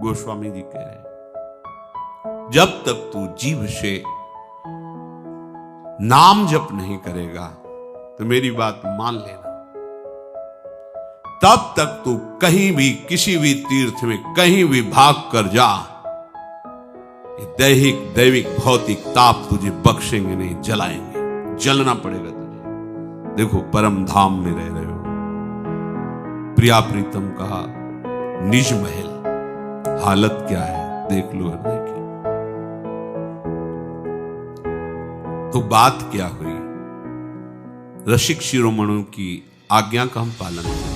गोस्वामी जी कह रहे हैं, जब तक तू जीभ से नाम जप नहीं करेगा तो मेरी बात मान लेना, तब तक तू कहीं भी किसी भी तीर्थ में कहीं भी भाग कर जा, ये दैहिक दैविक भौतिक ताप तुझे बख्शेंगे नहीं, जलाएंगे, जलना पड़ेगा तुझे। देखो परम धाम में रह रहे हो, प्रिया प्रीतम कहा निज महल, हालत क्या है देख लो हृदय की। तो बात क्या हुई, रसिक शिरोमणियों की आज्ञा का हम पालन करें।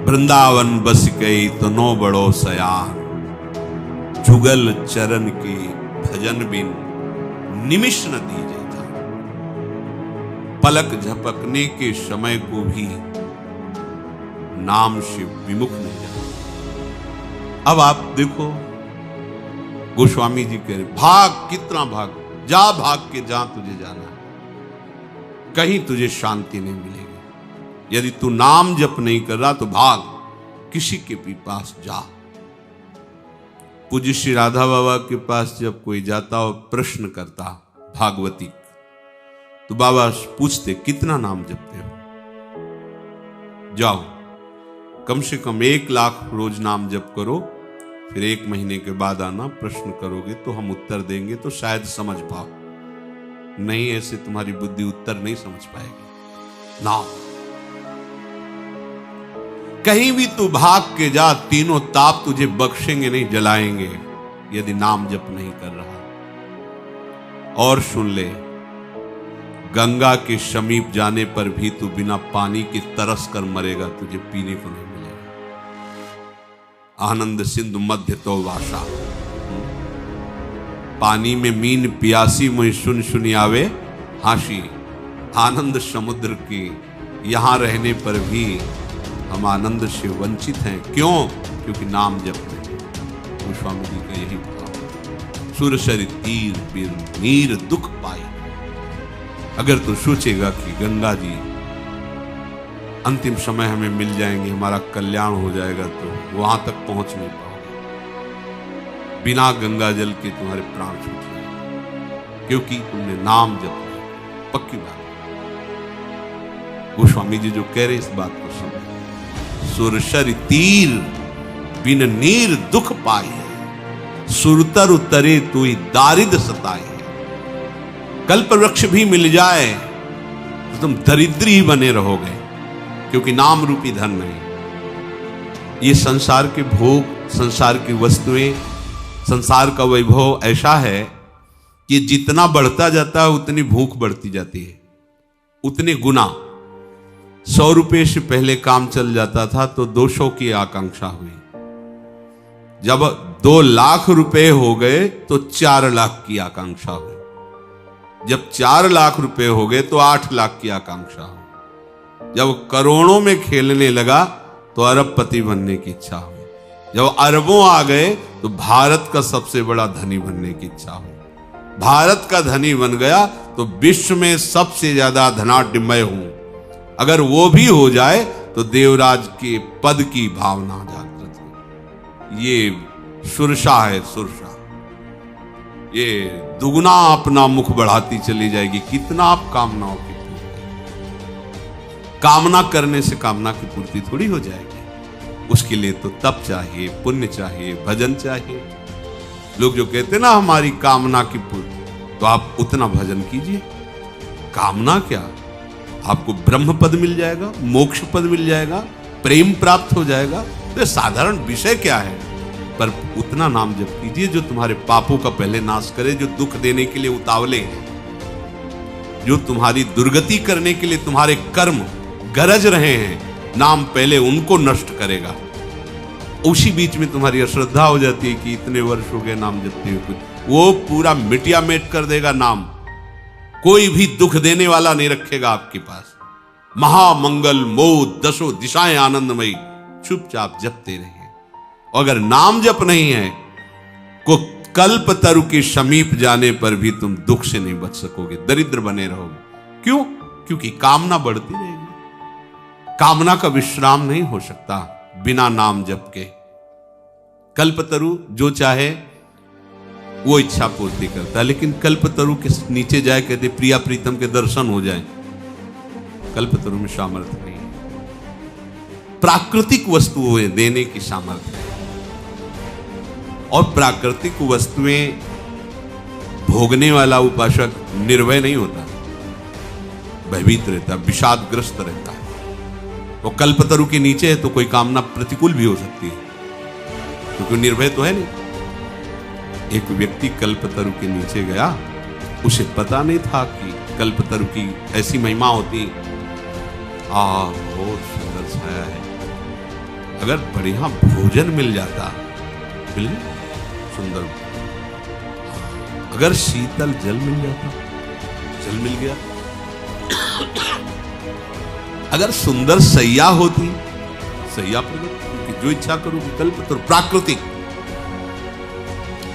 वृंदावन बस गई तो नो बड़ो सयान, जुगल चरण के भजन बिन निमिष न दीजे था, पलक झपकने के समय को भी नाम से विमुख नहीं जाता। अब आप देखो गोस्वामी जी कह रहे भाग, कितना भाग, जा भाग के जहां तुझे जाना है, कहीं तुझे शांति नहीं मिलेगी। यदि तू नाम जप नहीं कर रहा तो भाग, किसी के भी पास जा। पूज्य श्री राधा बाबा के पास जब कोई जाता और प्रश्न करता भागवती, तो बाबा पूछते कितना नाम जपते हो, जाओ कम से कम 1 लाख रोज नाम जप करो, फिर 1 महीने के बाद आना, प्रश्न करोगे तो हम उत्तर देंगे तो शायद समझ पाओ, नहीं ऐसे तुम्हारी बुद्धि उत्तर नहीं समझ पाएगी। नाम कहीं भी तू भाग के जा, तीनों ताप तुझे बख्शेंगे नहीं, जलाएंगे, यदि नाम जप नहीं कर रहा। और सुन ले, गंगा के समीप जाने पर भी तू बिना पानी के तरस कर मरेगा, तुझे पीने को नहीं मिलेगा। आनंद सिंधु मध्य तो वासा, पानी में मीन प्यासी मुझे सुन सुनी आवे हाशी। आनंद समुद्र के यहां रहने पर भी हम आनंद से वंचित हैं, क्यों? क्योंकि नाम जप नहीं। गोस्वामी जी का यही भाव, सुरसर तीर बिन नीर दुख पाए। अगर तू सोचेगा कि गंगा जी अंतिम समय हमें मिल जाएंगे, हमारा कल्याण हो जाएगा, तो वहां तक पहुंच नहीं पाओगे। बिना गंगा जल के तुम्हारे प्राण छूट जाएंगे, क्योंकि तुमने नाम जप लिया। पक्की बात। गोस्वामी जी जो कह रहे इस बात को समझ, सुरसर तीर बिन नीर दुख पाए, सुरतर उतरे तू दारिद सताए। कल्प वृक्ष भी मिल जाए तो तुम दरिद्री ही बने रहोगे, क्योंकि नाम रूपी धन नहीं। ये संसार के भोग, संसार की वस्तुएं, संसार का वैभव ऐसा है कि जितना बढ़ता जाता है उतनी भूख बढ़ती जाती है, उतने गुना। 100 रुपए से पहले काम चल जाता था तो 200 की आकांक्षा हुई, जब 2 लाख रुपए हो गए तो 4 लाख की आकांक्षा हुई, जब 4 लाख रुपए हो गए तो 8 लाख की आकांक्षा हुई, जब करोड़ों में खेलने लगा तो अरबपति बनने की इच्छा हुई, जब अरबों आ गए तो भारत का सबसे बड़ा धनी बनने की इच्छा हुई। भारत का धनी बन गया तो विश्व में सबसे ज्यादा धनाढ्य मैं हूं, अगर वो भी हो जाए तो देवराज के पद की भावना जागृत हो। ये सुरसा है, सुरसा। ये दुगना अपना मुख बढ़ाती चली जाएगी। कितना आप कामनाओं की कामना करने से कामना की पूर्ति थोड़ी हो जाएगी। उसके लिए तो तप चाहिए, पुण्य चाहिए, भजन चाहिए। लोग जो कहते हैं ना हमारी कामना की पूर्ति, तो आप उतना भजन कीजिए। कामना क्या, आपको ब्रह्म पद मिल जाएगा, मोक्ष पद मिल जाएगा, प्रेम प्राप्त हो जाएगा, तो साधारण विषय क्या है। पर उतना नाम जप कीजिए जो तुम्हारे पापों का पहले नाश करे, जो दुख देने के लिए उतावले हैं, जो तुम्हारी दुर्गति करने के लिए तुम्हारे कर्म गरज रहे हैं, नाम पहले उनको नष्ट करेगा। उसी बीच में तुम्हारी अश्रद्धा हो जाती है कि इतने वर्ष हो गए नाम जपते हुए, वो पूरा मिटिया मेट कर देगा नाम। कोई भी दुख देने वाला नहीं रखेगा आपके पास। महामंगल मोद दशो दिशाएं आनंदमयी, चुपचाप जपते रहिए। अगर नाम जप नहीं है, को कल्प तरु के समीप जाने पर भी तुम दुख से नहीं बच सकोगे, दरिद्र बने रहोगे। क्यों? क्योंकि कामना बढ़ती रहेगी। कामना का विश्राम नहीं हो सकता। बिना नाम जप के। कल्पतरु जो चाहे वो इच्छा पूर्ति करता है, लेकिन कल्पतरु के नीचे जाए कहते प्रिया प्रीतम के दर्शन हो जाए, कल्पतरु में सामर्थ्य नहीं है। प्राकृतिक वस्तुएं देने की सामर्थ्य है, और प्राकृतिक वस्तुएं भोगने वाला उपासक निर्भय नहीं होता, भयभीत रहता, विषादग्रस्त रहता है। वो कल्पतरु के नीचे है तो कोई कामना प्रतिकूल भी हो सकती है, क्योंकि निर्भय तो है नहीं। एक व्यक्ति कल्पतरु के नीचे गया, उसे पता नहीं था कि कल्पतरु की ऐसी महिमा होती। बहुत सुंदर छाया है, अगर बढ़िया भोजन मिल जाता, मिल सुंदर, अगर शीतल जल मिल जाता, जल मिल गया, अगर सुंदर सैया होती, सैया प्रदत्त, जो इच्छा करोगे कल्पतरु प्राकृतिक,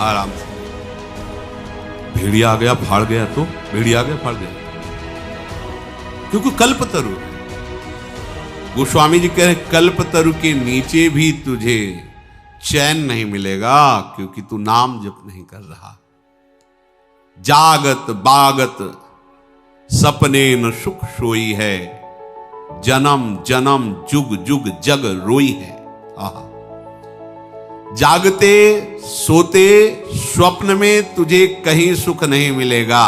आराम से। भेड़िया आ गया फाड़ गया तो भेड़िया आ गया फाड़ गया, क्योंकि कल्पतरु। गोस्वामी जी कह रहे कल्पतरु के नीचे भी तुझे चैन नहीं मिलेगा, क्योंकि तू नाम जप नहीं कर रहा। जागत बागत सपने न सुख सोई है, जन्म जन्म जुग जुग जग रोई है। आहा, जागते सोते स्वप्न में तुझे कहीं सुख नहीं मिलेगा।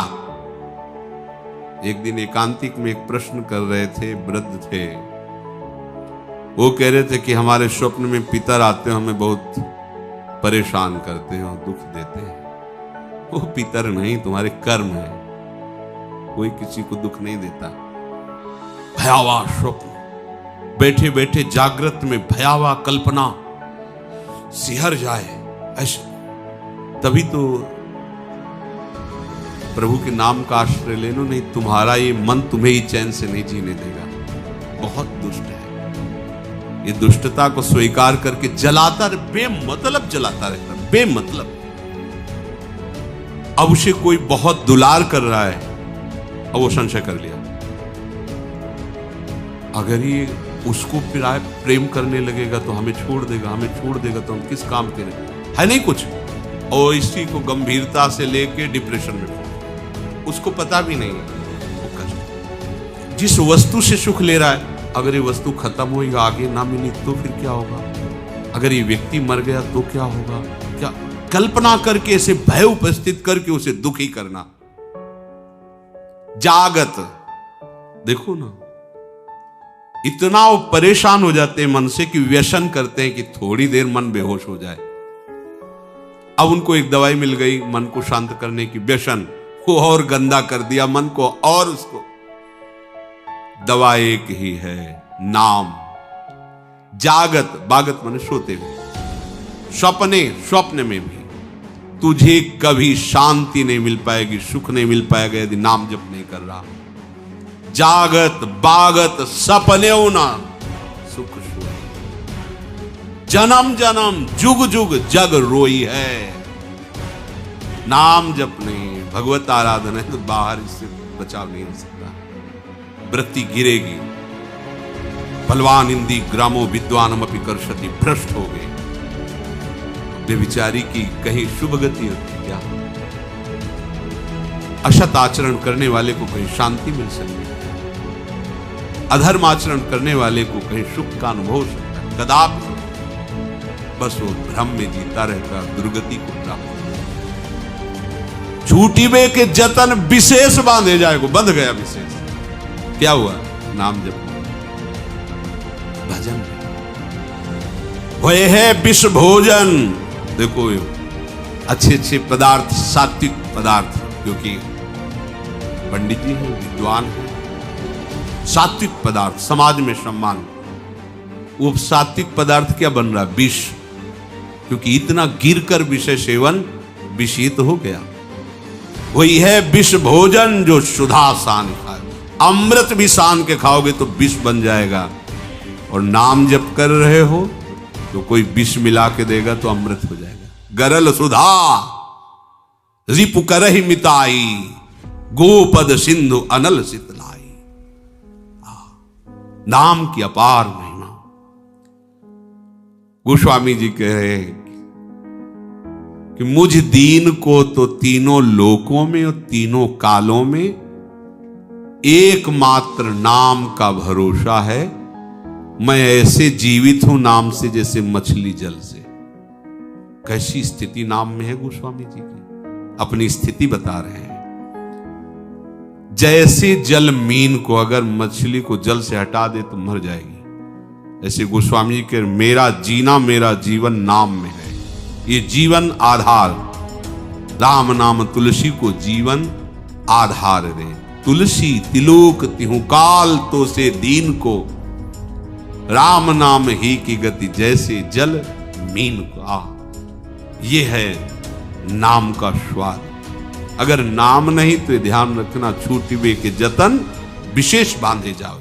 एक दिन एकांतिक में एक प्रश्न कर रहे थे, वृद्ध थे, वो कह रहे थे कि हमारे स्वप्न में पितर आते हैं, हमें बहुत परेशान करते हैं और दुख देते हैं। वो पितर नहीं, तुम्हारे कर्म है, कोई किसी को दुख नहीं देता। भयावह स्वप्न, बैठे बैठे जागृत में भयावह कल्पना सिहर जाए, ऐसे तभी तो प्रभु के नाम का आश्रय ले लो, नहीं तुम्हारा ये मन तुम्हें ही चैन से नहीं जीने देगा। बहुत दुष्ट है, ये दुष्टता को स्वीकार करके जलाता बेमतलब जलाता रहता, बेमतलब। अब उसे कोई बहुत दुलार कर रहा है, अब वो संशय कर लिया, अगर ये उसको प्रेम करने लगेगा तो हमें छोड़ देगा, हमें छोड़ देगा तो हम किस काम के है नहीं कुछ। और इसी को गंभीरता से लेके डिप्रेशन में, उसको पता भी नहीं वो कष्ट। जिस वस्तु से सुख ले रहा है, अगर ये वस्तु खत्म होगी, आगे ना मिली तो फिर क्या होगा? अगर ये व्यक्ति मर गया तो क्या होगा? क्या कल्पना करके इसे भय उपस्थित करके उसे दुखी करना। जागत देखो ना, इतना वो परेशान हो जाते हैं मन से कि व्यसन करते हैं कि थोड़ी देर मन बेहोश हो जाए। अब उनको एक दवाई मिल गई मन को शांत करने की, व्यसन को और गंदा कर दिया मन को, और उसको दवा एक ही है, नाम। जागत बागत माने सोते हुए, स्वप्न में भी तुझे कभी शांति नहीं मिल पाएगी, सुख नहीं मिल पाएगा यदि नाम जप नहीं कर रहा। जागत बागत सपने ना सुख सोई, जन्म जन्म जुग जुग जग रोई है। नाम जप नहीं, भगवत आराधना है तो बाहर इससे बचाव नहीं हो सकता। वृत्ति गिरेगी। बलवान इंदी ग्रामो विद्वानम अपि कर्षति, भ्रष्ट हो गए। बेविचारी की कहीं शुभ गति होती क्या? असत आचरण करने वाले को कहीं शांति मिल सकती है, अधर्म आचरण करने वाले को कहीं सुख का अनुभव हो सकता है, कदापि। बस वो भ्रम में जीता रहता, दुर्गति को प्राप्त। झूठी में के जतन विशेष बांधे जाएगा, बंध गया विशेष। क्या हुआ? नाम जप, भजन। वह है विष भोजन। देखो अच्छे अच्छे पदार्थ, सात्विक पदार्थ, क्योंकि पंडित जी हैं, विद्वान हैं, सात्विक पदार्थ समाज में सम्मान। वो सात्विक पदार्थ क्या बन रहा? विष, क्योंकि इतना गिरकर विषय सेवन विषित हो गया। वही है विष भोजन जो सुधा सान खाए। अमृत भी सान के खाओगे तो विष बन जाएगा, और नाम जप कर रहे हो तो कोई विष मिला के देगा तो अमृत हो जाएगा। गरल सुधा रिपु करहि मिताई, गोपद सिंधु अनल सितलाई। नाम की अपार महिमा। गोस्वामी जी कह रहे हैं कि मुझ दीन को तो तीनों लोकों में और तीनों कालों में एकमात्र नाम का भरोसा है। मैं ऐसे जीवित हूं नाम से जैसे मछली जल से। कैसी स्थिति नाम में है गोस्वामी जी की, अपनी स्थिति बता रहे हैं। जैसे जल मीन को अगर मछली को जल से हटा दे तो मर जाएगी, ऐसे गोस्वामी जी के मेरा जीना मेरा जीवन नाम में है। ये जीवन आधार, राम नाम तुलसी को जीवन आधार रे। तुलसी तिलोक तिहु काल तो से दीन को, राम नाम ही की गति जैसे जल मीन को। ये है नाम का स्वाद। अगर नाम नहीं तो ध्यान रखना, छूटिबे के जतन विशेष बांधे जाओ।